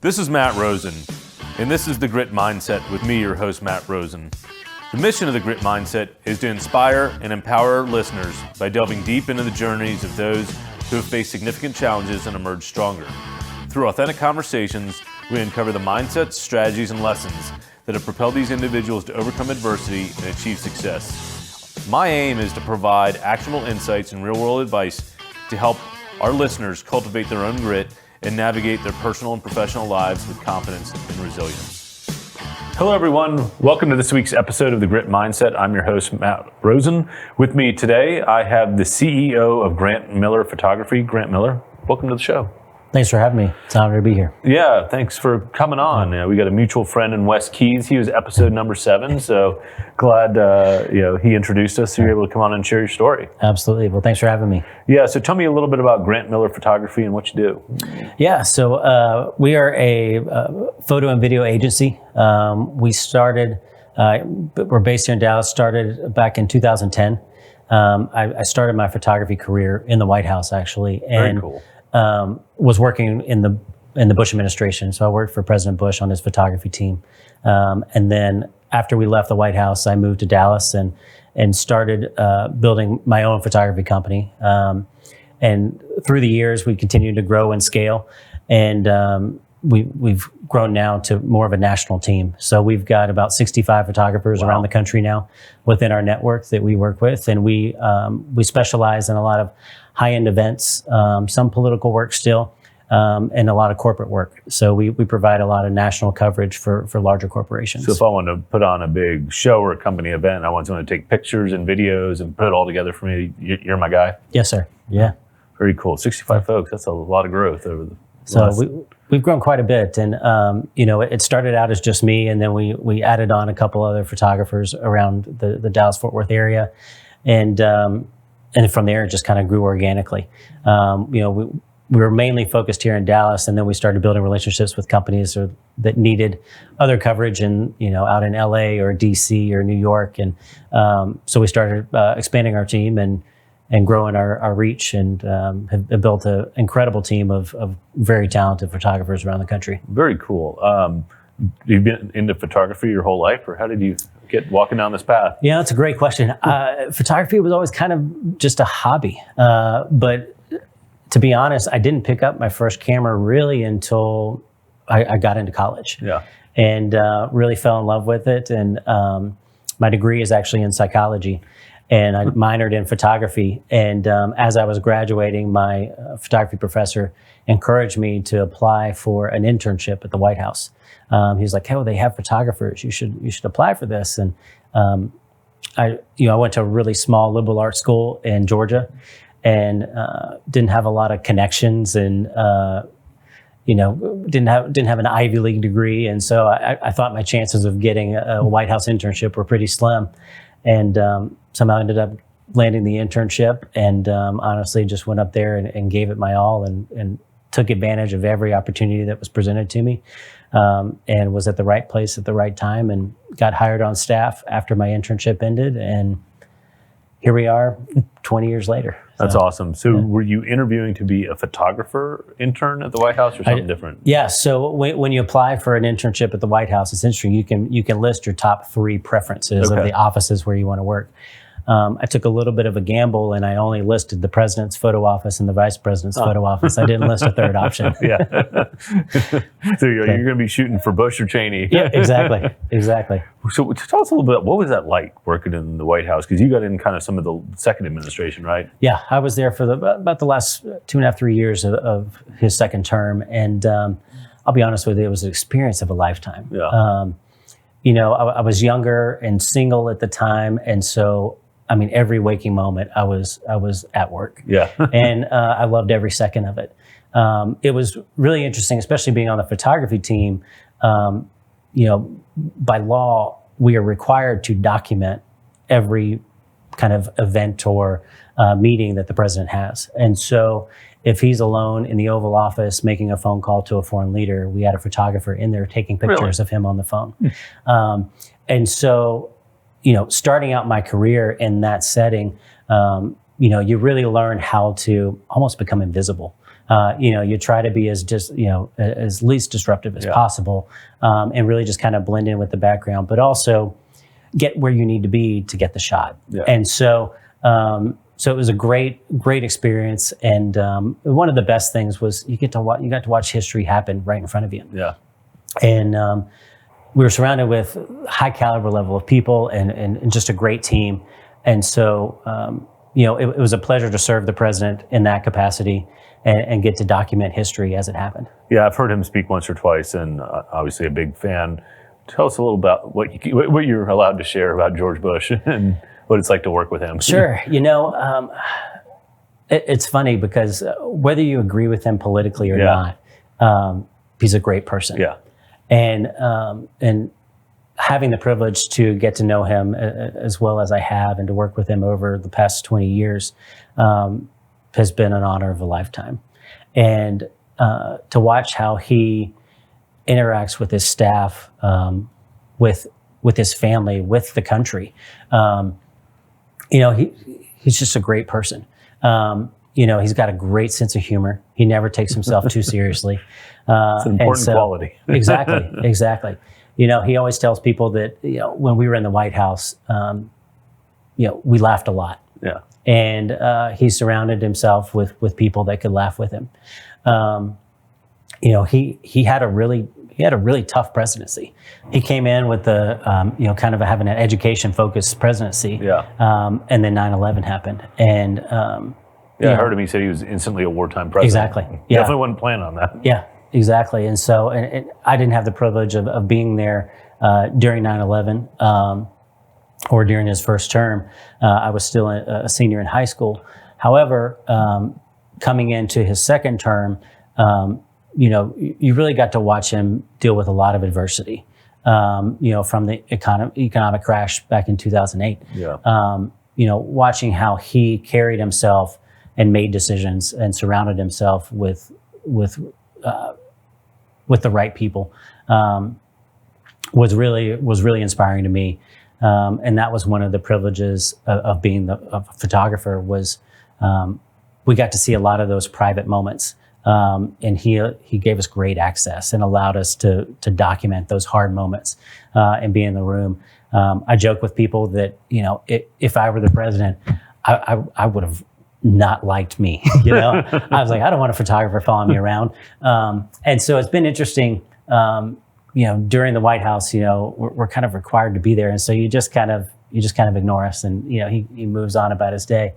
This is Matt Rosen, and this is The Grit Mindset with me, your host, Matt Rosen. The mission of The Grit Mindset is to inspire and empower our listeners by delving deep into the journeys of those who have faced significant challenges and emerged stronger. Through authentic conversations, we uncover the mindsets, strategies, and lessons that have propelled these individuals to overcome adversity and achieve success. My aim is to provide actionable insights and real-world advice to help our listeners cultivate their own grit and navigate their personal and professional lives with confidence and resilience. Hello, everyone. Welcome to this week's episode of The Grit Mindset. I'm your host, Matt Rosen. With me today, I have the CEO of Grant Miller Photography. Grant Miller, welcome to the show. Thanks for having me. It's an honor to be here. Yeah, thanks for coming on. We got a mutual friend in West Keys. He was episode number 7, so glad he introduced us, so you're able to come on and share your story. Absolutely. Well, thanks for having me. Yeah, so tell me a little bit about Grant Miller Photography and what you do. Yeah, so we are a photo and video agency. We started, we're based here in Dallas, started back in 2010. I started my photography career in the White House, actually. And, very cool. Was working in the Bush administration. So I worked for President Bush on his photography team. And then after we left the White House, I moved to Dallas and started building my own photography company. And through the years, we continued to grow and scale. And we've grown now to more of a national team. So we've got about 65 photographers around the country now within our network that we work with. And we specialize in a lot of high-end events, some political work still, and a lot of corporate work. So we provide a lot of national coverage for larger corporations. So if I want to put on a big show or a company event, I want someone to take pictures and videos and put it all together for me, you're my guy? Yes, sir. Yeah. Very cool. 65 folks, that's a lot of growth over the So we've grown quite a bit. And, it started out as just me, and then we added on a couple other photographers around the Dallas-Fort Worth area. And from there, it just kind of grew organically. We were mainly focused here in Dallas, and then we started building relationships with companies that needed other coverage out in LA or DC or New York. And so we started expanding our team and growing our reach, and have built an incredible team of very talented photographers around the country. Very cool. You've been into photography your whole life, or how did you get walking down this path? Yeah, that's a great question. Photography was always kind of just a hobby. But to be honest, I didn't pick up my first camera really until I got into college. Yeah. And really fell in love with it. And my degree is actually in psychology. And I minored in photography. And as I was graduating, my photography professor encouraged me to apply for an internship at the White House. He was like, "Hey, well, they have photographers. You should apply for this." And I went to a really small liberal arts school in Georgia, and didn't have a lot of connections, and didn't have an Ivy League degree, and so I thought my chances of getting a White House internship were pretty slim. And somehow ended up landing the internship, and honestly just went up there and gave it my all, and took advantage of every opportunity that was presented to me, and was at the right place at the right time, and got hired on staff after my internship ended. And here we are 20 years later. That's awesome. So were you interviewing to be a photographer intern at the White House, or something different? Yeah. So when you apply for an internship at the White House, it's interesting. You can list your top 3 preferences of the offices where you want to work. I took a little bit of a gamble, and I only listed the president's photo office and the vice president's photo office. I didn't list a third option. Yeah. So you're going to be shooting for Bush or Cheney. Yeah, exactly. So tell us a little bit, what was that like working in the White House? Because you got in kind of some of the second administration, right? Yeah, I was there for about the last 2.5, 3 years of his second term. And I'll be honest with you, it was an experience of a lifetime. Yeah. I was younger and single at the time. And so, every waking moment I was at work. Yeah. And I loved every second of it. It was really interesting, especially being on the photography team. By law, we are required to document every kind of event or meeting that the president has. And so if he's alone in the Oval Office making a phone call to a foreign leader, we had a photographer in there taking pictures of him on the phone. And so, starting out my career in that setting, you really learn how to almost become invisible. You try to be as least disruptive as possible, and really just kind of blend in with the background, but also get where you need to be to get the shot. Yeah. And so it was a great experience. And one of the best things was you got to watch history happen right in front of you. Yeah. And we were surrounded with high caliber level of people and just a great team. And so, it was a pleasure to serve the president in that capacity and get to document history as it happened. Yeah, I've heard him speak once or twice, and obviously a big fan. Tell us a little about what you're allowed to share about George Bush and what it's like to work with him. Sure. It's funny because whether you agree with him politically or not, he's a great person. Yeah. And having the privilege to get to know him as well as I have and to work with him over the past 20 years has been an honor of a lifetime. And to watch how he interacts with his staff, with his family, with the country, he's just a great person. He's got a great sense of humor. He never takes himself too seriously. It's an important quality. Exactly. He always tells people that, when we were in the White House, we laughed a lot. Yeah. And he surrounded himself with people that could laugh with him. He had a really tough presidency. He came in with the, kind of having an education-focused presidency. Yeah. And then 9/11 happened. And I heard him. He said he was instantly a wartime president. Exactly. Yeah. Definitely wasn't planning on that. Yeah, exactly. And so, and I didn't have the privilege of being there during 9/11 or during his first term. I was still a senior in high school. However, coming into his second term, you really got to watch him deal with a lot of adversity. From the economic crash back in 2008. Yeah. Watching how he carried himself and made decisions and surrounded himself with the right people was really inspiring to me. And that was one of the privileges of being a photographer was we got to see a lot of those private moments. And he gave us great access and allowed us to document those hard moments and be in the room. I joke with people that, if I were the president, I would have not liked me. I was like, I don't want a photographer following me around. And so it's been interesting. During the White House, we're kind of required to be there, and so you just kind of ignore us, and he moves on about his day.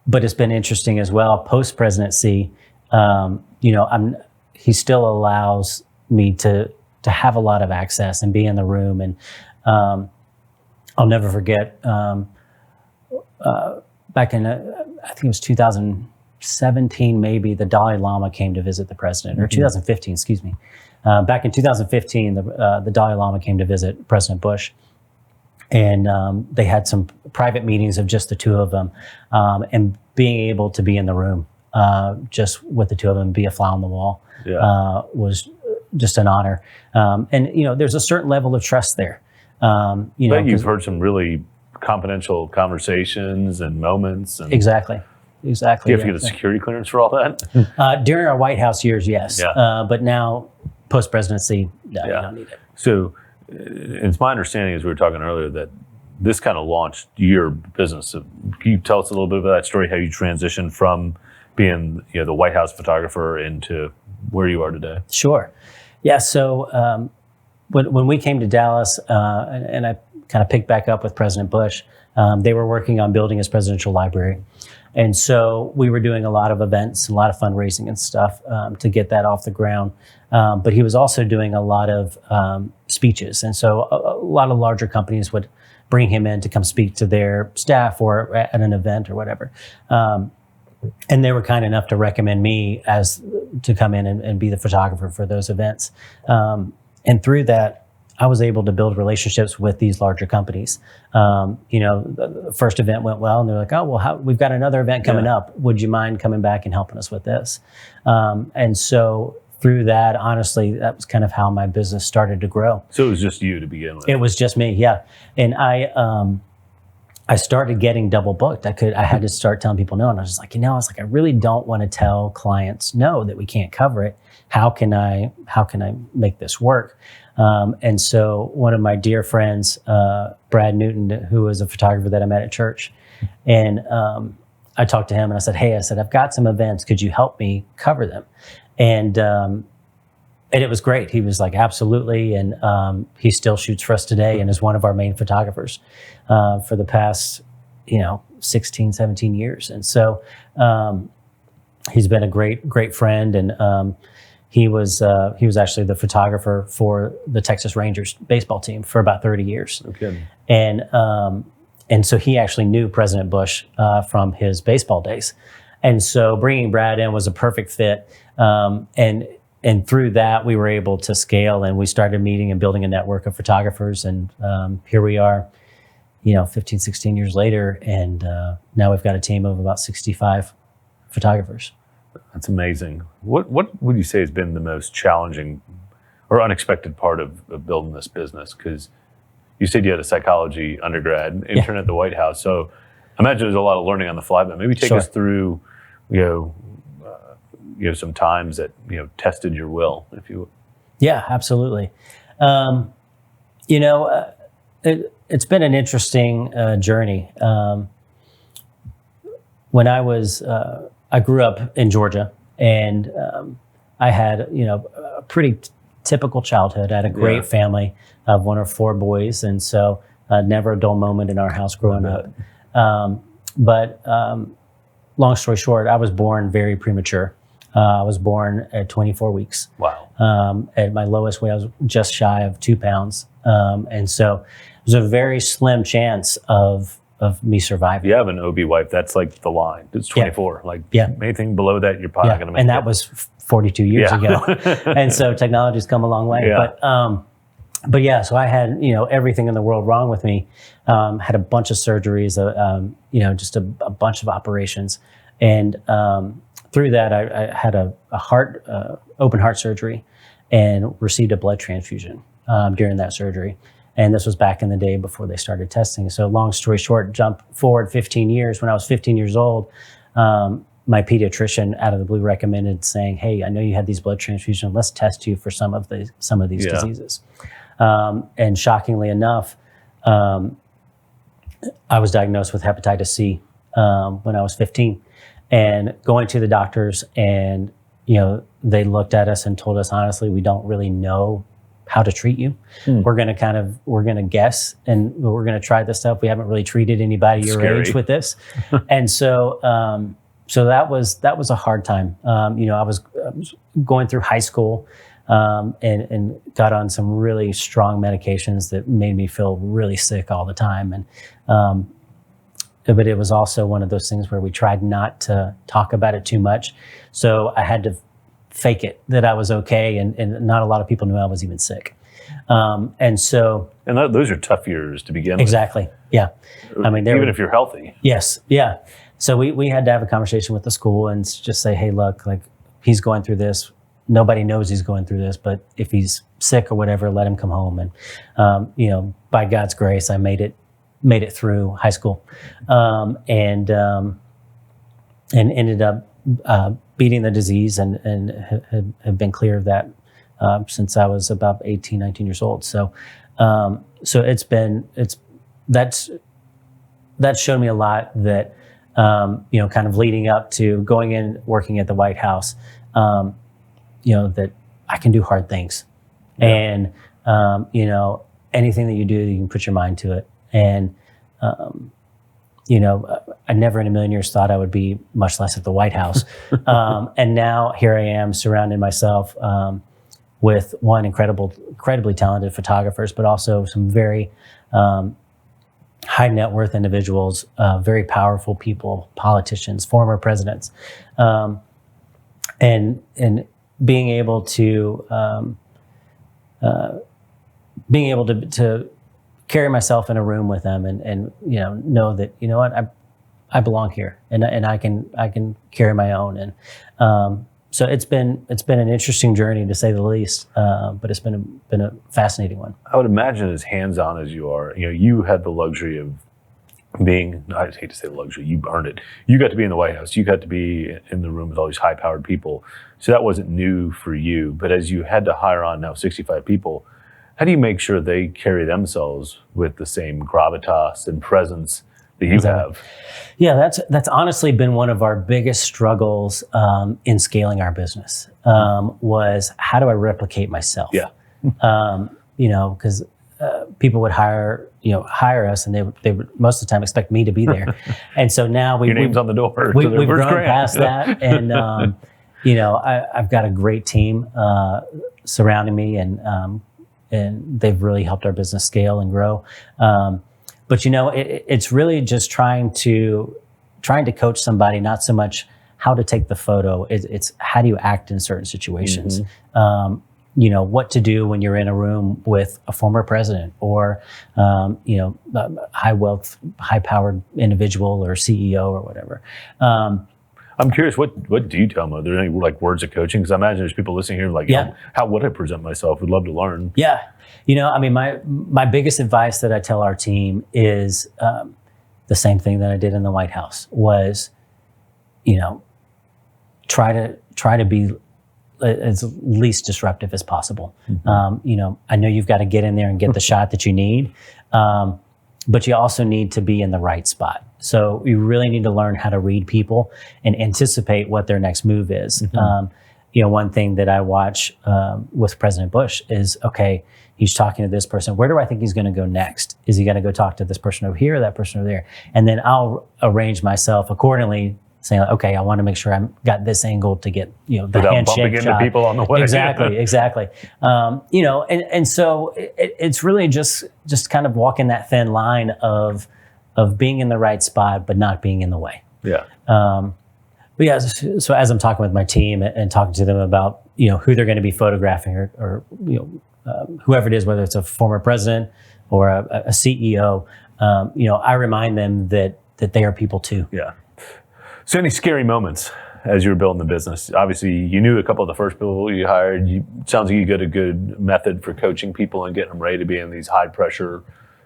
But it's been interesting as well. Post presidency, he still allows me to have a lot of access and be in the room. And I'll never forget back in I think it was 2017, maybe the Dalai Lama came to visit the president, or 2015, excuse me. Back in 2015, the Dalai Lama came to visit President Bush. And they had some private meetings of just the two of them, and being able to be in the room just with the two of them, be a fly on the wall, was just an honor. And there's a certain level of trust there. But you've heard some really confidential conversations and moments. And Exactly. Do you have to get a security clearance for all that? During our White House years, yes. Yeah. But now, post presidency, no, you don't need it. So. It's my understanding, as we were talking earlier, that this kind of launched your business. So can you tell us a little bit about that story, how you transitioned from being the White House photographer into where you are today? Sure. Yeah, so when we came to Dallas, and I kind of picked back up with President Bush, they were working on building his presidential library. And so we were doing a lot of events, a lot of fundraising and stuff to get that off the ground. But he was also doing a lot of speeches. And so a lot of larger companies would bring him in to come speak to their staff or at an event or whatever. And they were kind enough to recommend me to come in and be the photographer for those events. And through that, I was able to build relationships with these larger companies. The first event went well, and they're like, "Oh, well, we've got another event coming up. Would you mind coming back and helping us with this?" And so through that, honestly, that was kind of how my business started to grow. So it was just you to begin with? It was just me, yeah. And I I started getting double booked. I had to start telling people no. And I was just like, I really don't want to tell clients no, that we can't cover it. How can I make this work? And so one of my dear friends, Brad Newton, who was a photographer that I met at church, and I talked to him and I said, I've got some events. Could you help me cover them? And it was great. He was like, absolutely. And he still shoots for us today and is one of our main photographers for the past, 16, 17 years. And so he's been a great friend. And he was actually the photographer for the Texas Rangers baseball team for about 30 years. Okay. And so he actually knew President Bush from his baseball days. And so bringing Brad in was a perfect fit. And through that, we were able to scale, and we started meeting and building a network of photographers. And here we are, 15, 16 years later. And now we've got a team of about 65 photographers. That's amazing. What would you say has been the most challenging or unexpected part of building this business? Because you said you had a psychology undergrad, intern at the White House. So I imagine there's a lot of learning on the fly, but maybe take us through, some times that, tested your will, if you would. Yeah, absolutely. It's been an interesting journey. When I grew up in Georgia, and I had, a pretty typical childhood. I had a great family of one of 4 boys, and so never a dull moment in our house growing up. But long story short, I was born very premature. I was born at 24 weeks. Wow. At my lowest weight, I was just shy of 2 pounds. And so it was a very slim chance of me surviving. You have an OB wife, that's like the line. It's 24. Anything below that, you're probably not going to make it. And that was 42 years ago. And so technology's come a long way. Yeah. But yeah, so I had, everything in the world wrong with me. Had a bunch of surgeries, just a bunch of operations. And through that, I had a open heart surgery and received a blood transfusion during that surgery. And this was back in the day before they started testing. So long story short, jump forward 15 years. When I was 15 years old, my pediatrician out of the blue recommended saying, hey, I know you had these blood transfusions. Let's test you for some of these diseases. And shockingly enough, I was diagnosed with hepatitis C when I was 15. And going to the doctors, and they looked at us and told us, honestly, we don't really know how to treat you. We're going to guess, and we're going to try this stuff. We haven't really treated anybody your age with this. And so that was a hard time. I was going through high school and got on some really strong medications that made me feel really sick all the time. And but it was also one of those things where we tried not to talk about it too much. So I had to fake it that I was okay, and not a lot of people knew I was even sick. And those are tough years to begin with. Exactly. Yeah. I mean, even if you're healthy. Yes. Yeah. So we had to have a conversation with the school and just say, hey, look, like, he's going through this. Nobody knows he's going through this, but if he's sick or whatever, let him come home. And, by God's grace, I made it through high school, and ended up beating the disease and have been clear of that since I was about 18, 19 years old. So that's shown me a lot, that kind of leading up to going in, working at the White House, that I can do hard things, and anything that you do, you can put your mind to it. And, I never in a million years thought I would be, much less at the White House. And now here I am, surrounding myself with incredibly talented photographers, but also some very high net worth individuals, very powerful people, politicians, former presidents, and being able to carry myself in a room with them and know that, what, I belong here, and I can carry my own. And so it's been an interesting journey, to say the least, but it's been a fascinating one. I would imagine, as hands-on as you are, you had the luxury of being, I hate to say luxury, you earned it. You got to be in the White House. You got to be in the room with all these high-powered people. So that wasn't new for you. But as you had to hire on now 65 people, how do you make sure they carry themselves with the same gravitas and presence that you have? Yeah, that's honestly been one of our biggest struggles in scaling our business, was how do I replicate myself? Yeah. Because people would hire us, and they would most of the time expect me to be there. And so now your name's on the door. We've grown past that. And, I've got a great team surrounding me, and they've really helped our business scale and grow. But it's really just trying to coach somebody, not so much how to take the photo. It's how do you act in certain situations. What to do when you're in a room with a former president or, a high wealth, high powered individual or CEO or whatever. I'm curious, what do you tell them? Are there any words of coaching? Because I imagine there's people listening here how would I present myself? Would love to learn. Yeah. My biggest advice that I tell our team is the same thing that I did in the White House was, try to be as least disruptive as possible. I know you've got to get in there and get the shot that you need, but you also need to be in the right spot. So you really need to learn how to read people and anticipate what their next move is. One thing that I watch with President Bush is, okay, he's talking to this person. Where do I think he's going to go next? Is he going to go talk to this person over here or that person over there? And then I'll arrange myself accordingly, saying, okay, I want to make sure I've got this angle to get, the without handshake bumping into people on the way. Exactly. And so it's really just kind of walking that thin line of being in the right spot, but not being in the way. Yeah. But yeah, so as I'm talking with my team and talking to them about, who they're going to be photographing or whoever it is, whether it's a former president or a CEO, I remind them that they are people too. Yeah. So any scary moments as you were building the business? Obviously, you knew a couple of the first people you hired. Sounds like you got a good method for coaching people and getting them ready to be in these high pressure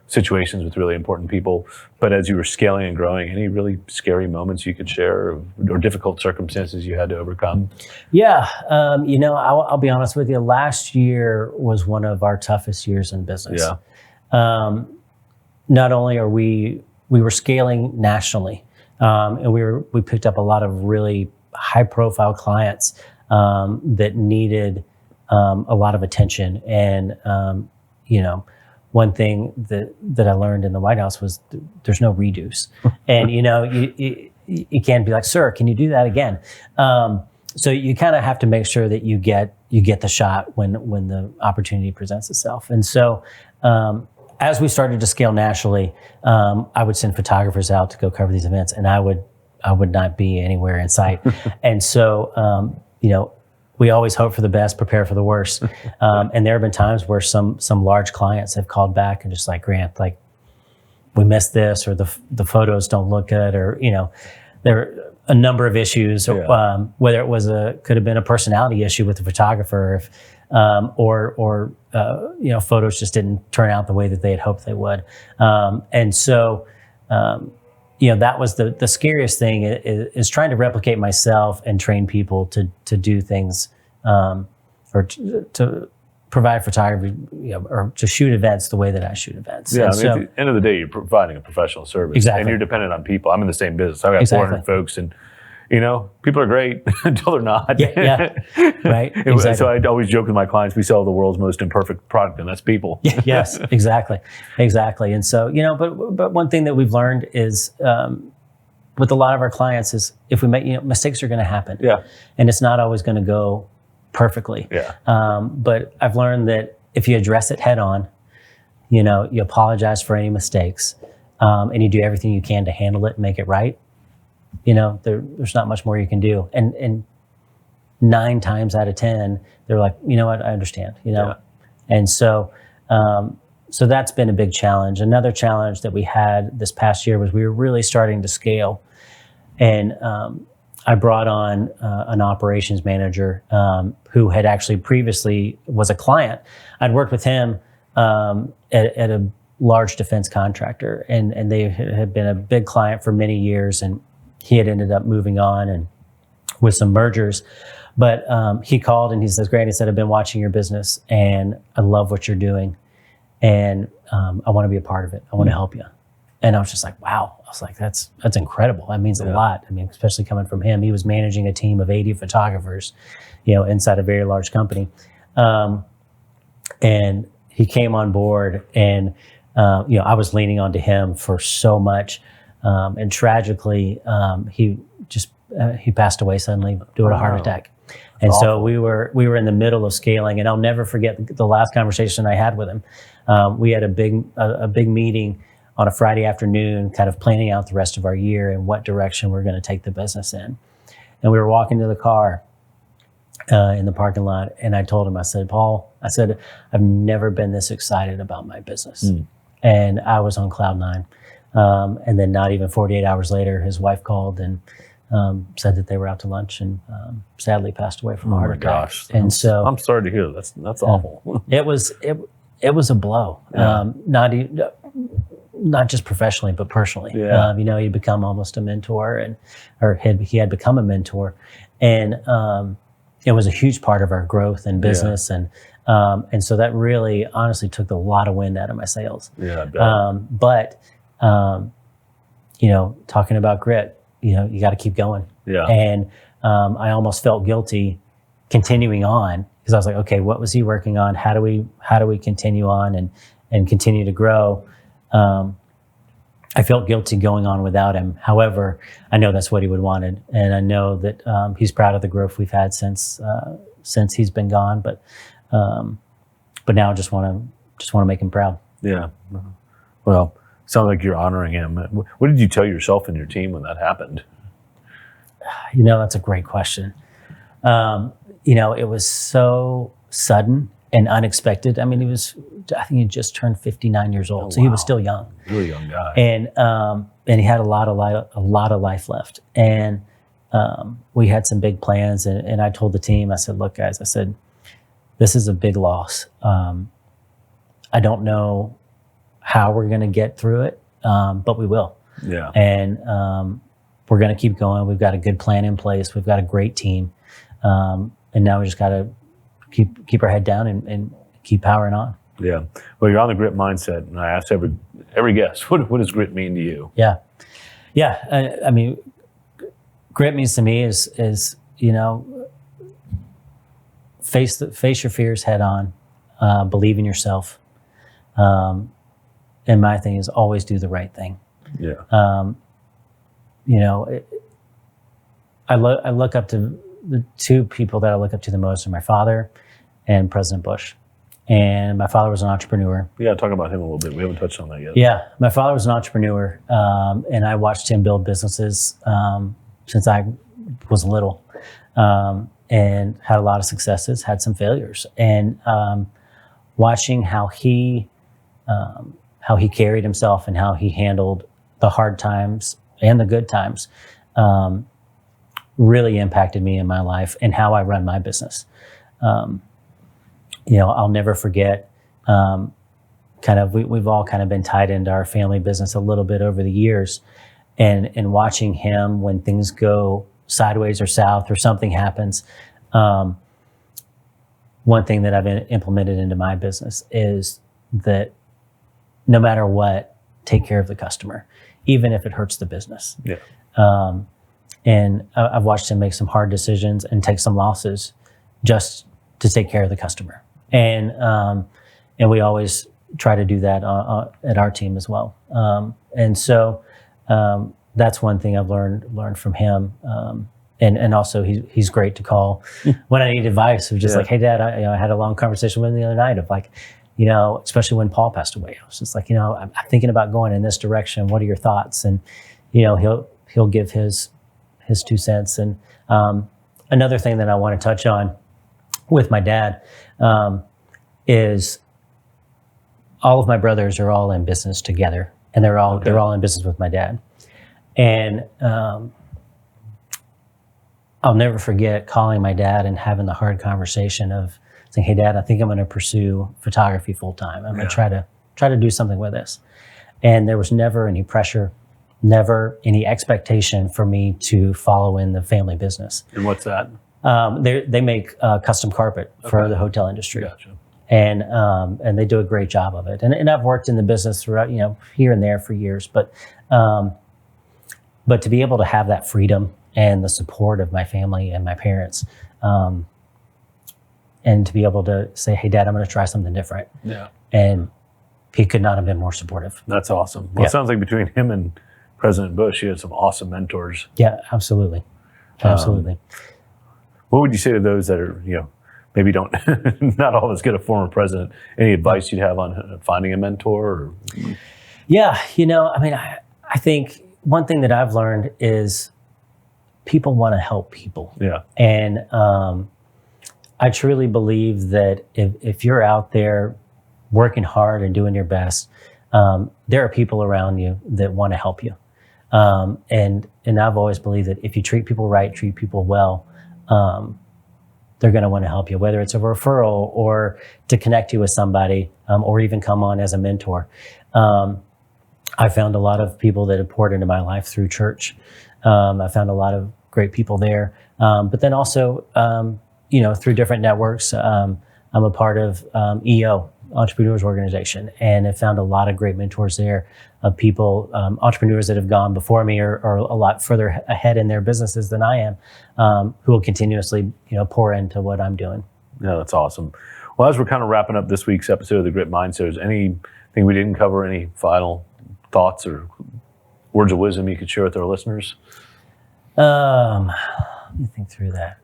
situations with really important people. But as you were scaling and growing, any really scary moments you could share or difficult circumstances you had to overcome? Yeah. I'll be honest with you. Last year was one of our toughest years in business. Yeah. Not only are we were scaling nationally, and we picked up a lot of really high profile clients that needed a lot of attention. And, one thing that I learned in the White House was there's no redos. And, you can't be like, sir, can you do that again? So you kind of have to make sure that you get the shot when the opportunity presents itself. And so, as we started to scale nationally, I would send photographers out to go cover these events, and I would not be anywhere in sight. And so, we always hope for the best, prepare for the worst. And there have been times where some large clients have called back and just like, Grant, we missed this, or the photos don't look good, or there are a number of issues, whether it could have been a personality issue with the photographer, or photos just didn't turn out the way that they had hoped they would. And so, that was the scariest thing is trying to replicate myself and train people to do things, or to provide photography, or to shoot events the way that I shoot events. Yeah, at the end of the day, you're providing a professional service. Exactly. And you're dependent on people. I'm in the same business. I've got 400 folks, and people are great until they're not. Yeah. Right. Exactly. So I always joke with my clients, we sell the world's most imperfect product, and that's people. Yes, exactly. And so, but one thing that we've learned is, with a lot of our clients is if we make, mistakes are going to happen. Yeah. And it's not always going to go perfectly. Yeah. But I've learned that if you address it head on, you apologize for any mistakes, and you do everything you can to handle it and make it right, there's not much more you can do. And 9 times out of 10, they're like, you know what, I understand, Yeah. And so, so that's been a big challenge. Another challenge that we had this past year was we were really starting to scale. And I brought on an operations manager who had actually previously was a client. I'd worked with him at large defense contractor, and they had been a big client for many years, and he had ended up moving on and with some mergers. But he called and he says, Grant, he said, I've been watching your business and I love what you're doing. And I want to be a part of it. I want to help you. And I was just like, wow. I was like, that's incredible. That means a lot. I mean, especially coming from him. He was managing a team of 80 photographers, inside a very large company. And he came on board, and I was leaning onto him for so much. And tragically, he passed away suddenly due to a heart attack. And so we were in the middle of scaling, and I'll never forget the last conversation I had with him. We had a big meeting on a Friday afternoon, kind of planning out the rest of our year and what direction we're going to take the business in. And we were walking to the car in the parking lot, and I told him, I said, Paul, I've never been this excited about my business. And I was on cloud nine. And then not even 48 hours later, his wife called and said that they were out to lunch, and sadly passed away from a heart attack. Gosh. And so I'm sorry to hear that. That's awful. It was a blow. Not just professionally, but personally. You become almost a mentor, he had become a mentor, and it was a huge part of our growth and business, and so that really, honestly, took a lot of wind out of my sails. Yeah, I bet. But talking about grit, you got to keep going. Yeah. And I almost felt guilty continuing on, because I was like, okay, what was he working on? How do we continue on and continue to grow? I felt guilty going on without him. However, I know that's what he would wanted, and I know that he's proud of the growth we've had since he's been gone. But now I just want to make him proud. Yeah. Well, sounds like you're honoring him. What did you tell yourself and your team when that happened? That's a great question. It was so sudden and unexpected. I mean, I think he just turned 59 years old, so he was still young. Really young guy. And he had a lot of life left. And we had some big plans, and I told the team, I said, look, guys, this is a big loss. I don't know how we're going to get through it, but we will. Yeah. And we're going to keep going. We've got a good plan in place. We've got a great team. And now we just got to keep our head down and keep powering on. Yeah. Well, you're on the grit mindset, and I asked every guest, what does grit mean to you? Yeah. I mean, grit means to me is face your fears head on, believe in yourself. And my thing is always do the right thing. Yeah. I look up to the two people that I look up to the most are my father and President Bush. And my father was an entrepreneur. We got to talk about him a little bit. We haven't touched on that yet. Yeah, my father was an entrepreneur, and I watched him build businesses since I was little, and had a lot of successes, had some failures, and watching how he carried himself and how he handled the hard times and the good times really impacted me in my life and how I run my business. I'll never forget, we've all kind of been tied into our family business a little bit over the years, and watching him when things go sideways or south or something happens. One thing that I've implemented into my business is that no matter what, take care of the customer, even if it hurts the business. Yeah. And I've watched him make some hard decisions and take some losses just to take care of the customer. And we always try to do that at our team as well. And so that's one thing I've learned from him. And also he's great to call when I need advice. Of just like, hey, Dad, I had a long conversation with him the other night of like, especially when Paul passed away. I was just like, I'm thinking about going in this direction. What are your thoughts? And he'll give his 2 cents. And another thing that I want to touch on with my dad is all of my brothers are all in business together, and they're all in business with my dad. And I'll never forget calling my dad and having the hard conversation of saying, hey, Dad, I think I'm going to pursue photography full time. I'm going to try to try to do something with this. And there was never any pressure, never any expectation for me to follow in the family business. And what's that? They make custom carpet for the hotel industry. Gotcha. And they do a great job of it. And I've worked in the business throughout, here and there for years, but to be able to have that freedom and the support of my family and my parents, and to be able to say, hey, Dad, I'm going to try something different. Yeah. And he could not have been more supportive. That's awesome. Well, It sounds like between him and President Bush, you had some awesome mentors. Yeah, absolutely. Absolutely. What would you say to those that are, maybe don't, not all of us get a former president? Any advice you'd have on finding a mentor? Or? Yeah, I think one thing that I've learned is people want to help people. Yeah. And I truly believe that if you're out there working hard and doing your best, there are people around you that want to help you. And I've always believed that if you treat people right, treat people well, they're going to want to help you, whether it's a referral or to connect you with somebody, or even come on as a mentor. I found a lot of people that have poured into my life through church. I found a lot of great people there. But then also, through different networks, I'm a part of EO, Entrepreneurs Organization, and have found a lot of great mentors there of people, entrepreneurs that have gone before me or a lot further ahead in their businesses than I am, who will continuously, pour into what I'm doing. Yeah, that's awesome. Well, as we're kind of wrapping up this week's episode of The Grit Mindset, is anything we didn't cover, any final thoughts or words of wisdom you could share with our listeners? Let me think through that.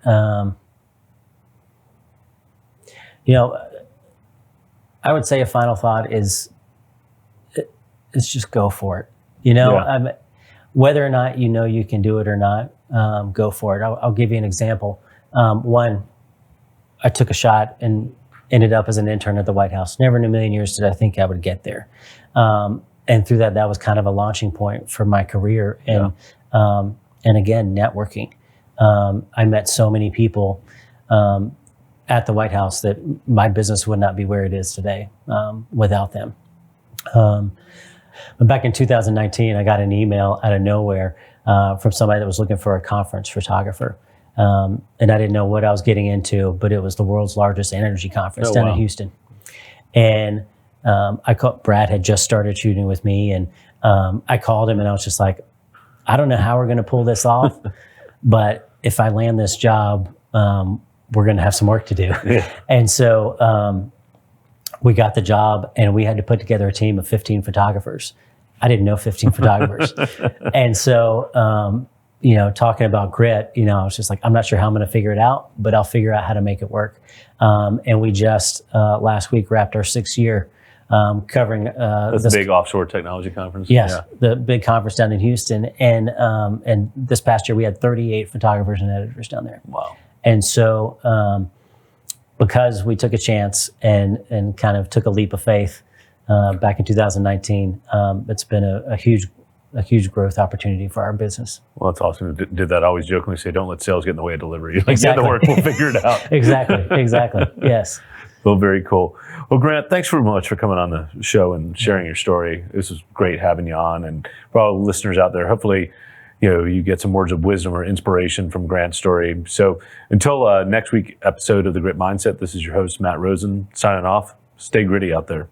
I would say a final thought is just go for it. Whether or not you can do it or not, go for it. I'll give you an example. One, I took a shot and ended up as an intern at the White House. Never in a million years did I think I would get there. And through that was kind of a launching point for my career. And again, networking. I met so many people at the White House that my business would not be where it is today without them. But back in 2019, I got an email out of nowhere from somebody that was looking for a conference photographer. And I didn't know what I was getting into, but it was the world's largest energy conference down in Houston. And Brad had just started shooting with me, and I called him and I was just like, I don't know how we're going to pull this off, but if I land this job, we're going to have some work to do. Yeah. And so we got the job, and we had to put together a team of 15 photographers. I didn't know 15 photographers. And so, talking about grit, I was just like, I'm not sure how I'm going to figure it out, but I'll figure out how to make it work. And we just last week wrapped our 6th year covering this big offshore technology conference. Yes, the big conference down in Houston. And this past year, we had 38 photographers and editors down there. Wow. And so, because we took a chance and kind of took a leap of faith back in 2019, it's been a huge growth opportunity for our business. Well, that's awesome. Did that always jokingly say, don't let sales get in the way of delivery. Exactly. Get the work, we'll figure it out. Exactly. Yes. Well, very cool. Well, Grant, thanks very much for coming on the show and sharing your story. This was great having you on, and for all the listeners out there, hopefully, you get some words of wisdom or inspiration from Grant's story. So until next week's episode of The Grit Mindset, this is your host, Matt Rosen, signing off. Stay gritty out there.